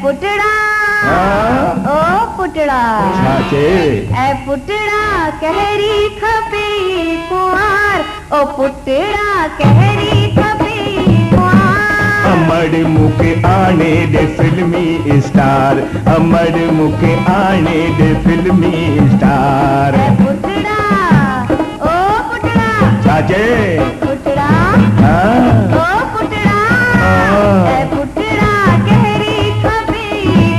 पुटड़ा ओ पुटड़ा ऐ पुटड़ा कहरी खपे कुंवार ओ पुटड़ा कहरी खपे कुंवार अमर मुके आने दे फिल्मी स्टार अमर मुके आने दे फिल्मी स्टार ऐ पुटड़ा ओ पुटड़ा चाचे पुटड़ा हाँ ओ पुटड़ा ऐ पुटड़ा कहरी खपे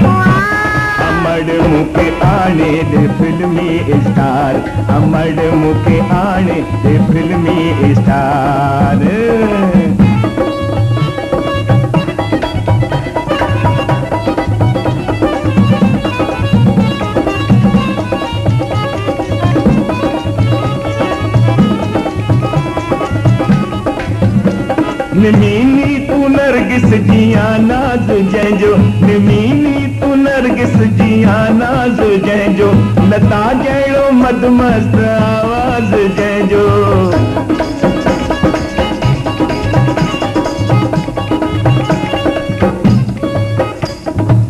कुंवार अमर मुके आने दे फिल्मी स्टार अमर मुके आने दे फिल्मी स्टार निमीनी तू नरगिस जिया नाज जैजो निमीनी तू नरगिस जिया नाज जैजो लता जैड़ो मदमस्त आवाज जैजो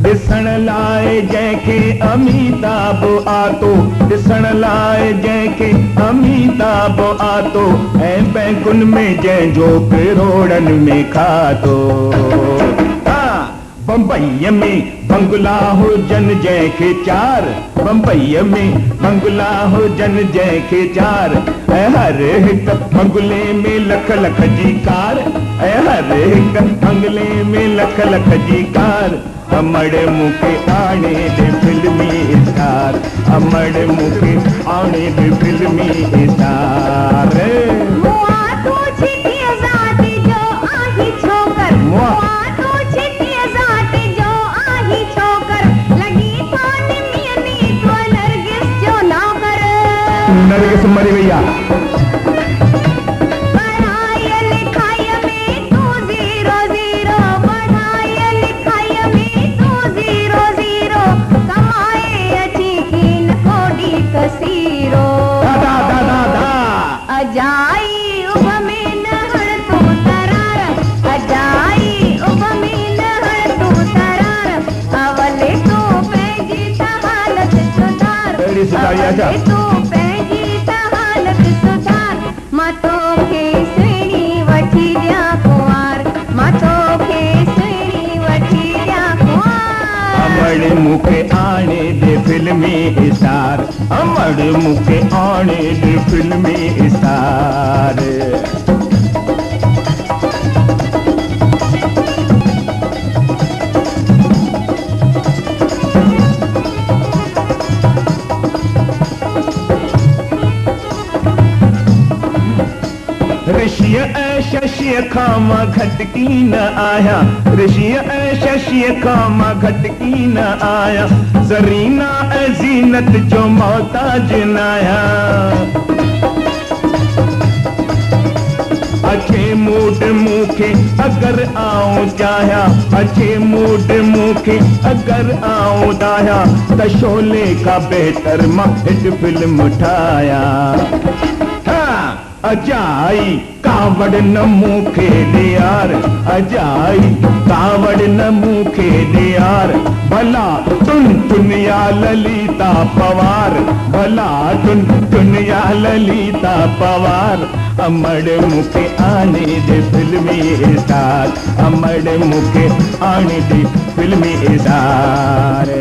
दिसण लाए जैके अमिताभ आतो दिसण लाए जैके अमिताभ आतो ऐं बैंकुन में जैजो करोड़न में खातो बम्बईअ में बंगला हो जन जैके चार बम्बईअ में बंगला हो जन जैके चार ऐं हर हिक बंगले में लख लख जी कार ऐं हर हिक बंगले में लख लख जी कार अमर मुके आने दे फिल्मी स्टार अमर मुके आने दे फिल्मी स्टार मुआ तू छिटिया जाती जो आही छोकर मुआ तू छिटिया जाती जो आही छोकर लगी थान मियनी तो नरगिस जो नौकर नरगिस मरी भैया पढ़ाई लिखाई में तू जीरो जीरो पढ़ाई लिखाई में तू जीरो जीरो कमाए अच्छी कीन कोडी कसीरो दादा दादा दा अजाई उब में नहर तू तरार अजाई उब में नहर तू तरार अवले तू पैजी हालत सुधार अरे सुधारिया जा अवले तू पैजी हालत सुधार मातो के श्रेणी वठी दिया कुंवार मातो के श्रेणी वठी दिया कुंवार अमर मुके आने दे फिल्मी स्टार अमर मुके आने दे फिल्मी स्टार ऋषिय ऐ शशिय खामा घटकी न आया ऋषिय ऐ शशिय खामा घटकी न आया जरीना ऐ जीनत जो मोहताज नाया अच्छे मूड मुखे अगर आऊं चाह्या अच्छे मूड मुखे अगर आऊं चाह्या त शोले का बेहतर मां हिट फिल्म ठाया अजाई कावड़ न मुखे दियार अजाई कावड़ न मुखे दियार भला टुन टुनिया ललिता पवार भला टुन टुनिया ललिता पवार अमर मुखे आने दे फिल्मी स्टार अमर मुखे आने दे फिल्मी स्टार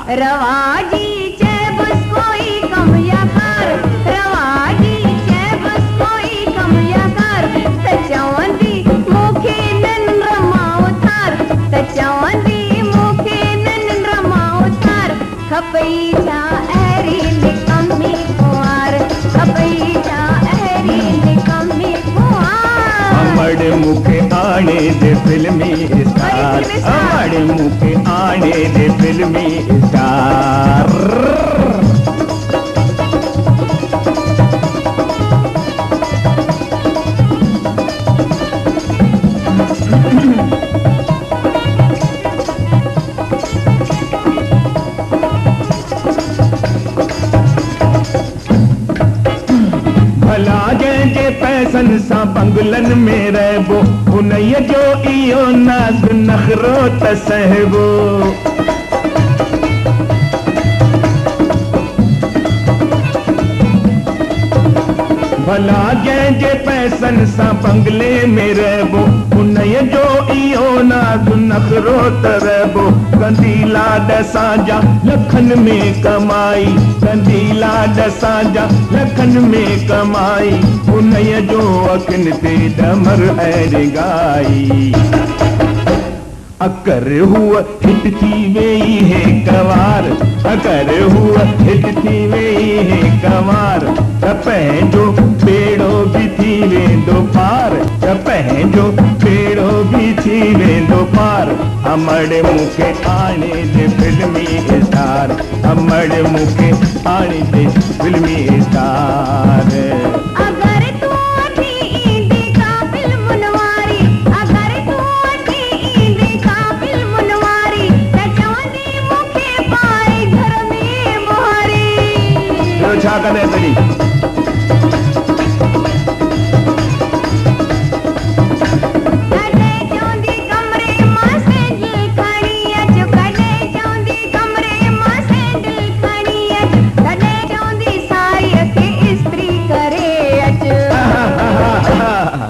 रवाजी चे बस कोई कम या कर रवाजी चे बस कोई कम या कर तचवंदी मुखे नन रमाओ थार तचवंदी मुखे नन रमाओ थार खपई जा एरी निकम्मी कुंवार खपई जा एरी निकम्मी कुंवार अमर मुखे आने दे फिल्मी विसार अमड़ मुके आने दे फिल्मी स्टार। भला जंहिंजे पैसनि सां बंगलनि में रहबो उन्हीअ जो इहो नाज़ नखरो त सहबो। भला जंहिंजे पैसनि सां बंगले में रहबो उन्हीअ जो इहो नाज़ नखरो त रहबो। कंदी लाड सां लखनि में कमाई, कंदी लाड सां लखनि में कमाई, उन्हीअ जो अखियुनि ते डमर ऐरिगाई। अकर हुआ हिट थी वेई है कवार, अकर हुआ हिट थी वेई है कवार, त पंहिंजो बेड़ो भी थी वेंदो पार, त पंहिंजो बेड़ो भी थी वेंदो पार। अमड़ मुखे आणे दे फिल्मी स्टार, अमड़ मुखे आणे दे फिल्मी स्टार। अगर तू अठी ईंदी का फिल्मुनि वारी, अगर तू अठी ईंदी का फिल्मुनि वारी, त चवंदी मूंखे पाए घर में मोहारी। ॿियो छा कंदे तॾहिं? कॾहिं चवंदी कमरे मां सैंडल खणी अच, कॾहिं चवंदी कमरे मां सैंडल खणी अच, कॾहिं चवंदी साड़ीअ खे इस्त्री करे अच।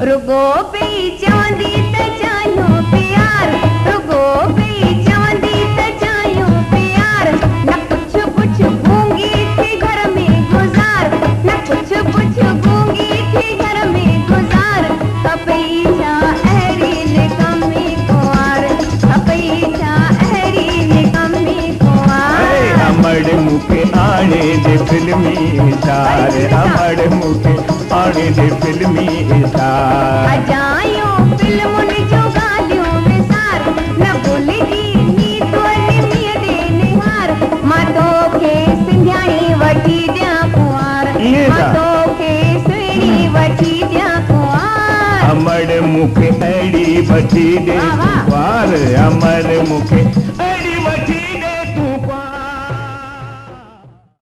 रुगो पई चवंदी त चाहियो प्यार, रुगो पई चवंदी त चाहियो प्यार, न कुछ कुछ गूंगी थी घर में गुज़ार, न कुछ कुछ गूंगी थी घर में गुज़ार। कपई छा अहिड़ी निकमी कुंवार, कपई छा अहिड़ी निकमी कुंवार। अमड़ मुखे आणे दे फिल्मी स्टार, अमड़ मुखे आणे दे फिल्मी स्टार। अजायूं फिल्मुनि जूं ॻाल्हियूं विसार, न भुलिजी नीत निमीअ ॾे निहार। मां तोखे सिंधियाणी वठी ॾियां कुंवार, इएं मां छा? तोखे सुहिणी वठी ॾियां कुंवार। अमड़ मुखे अहिड़ी वठी ॾे वाह, वाह। कुंवार, अमड़ मुखे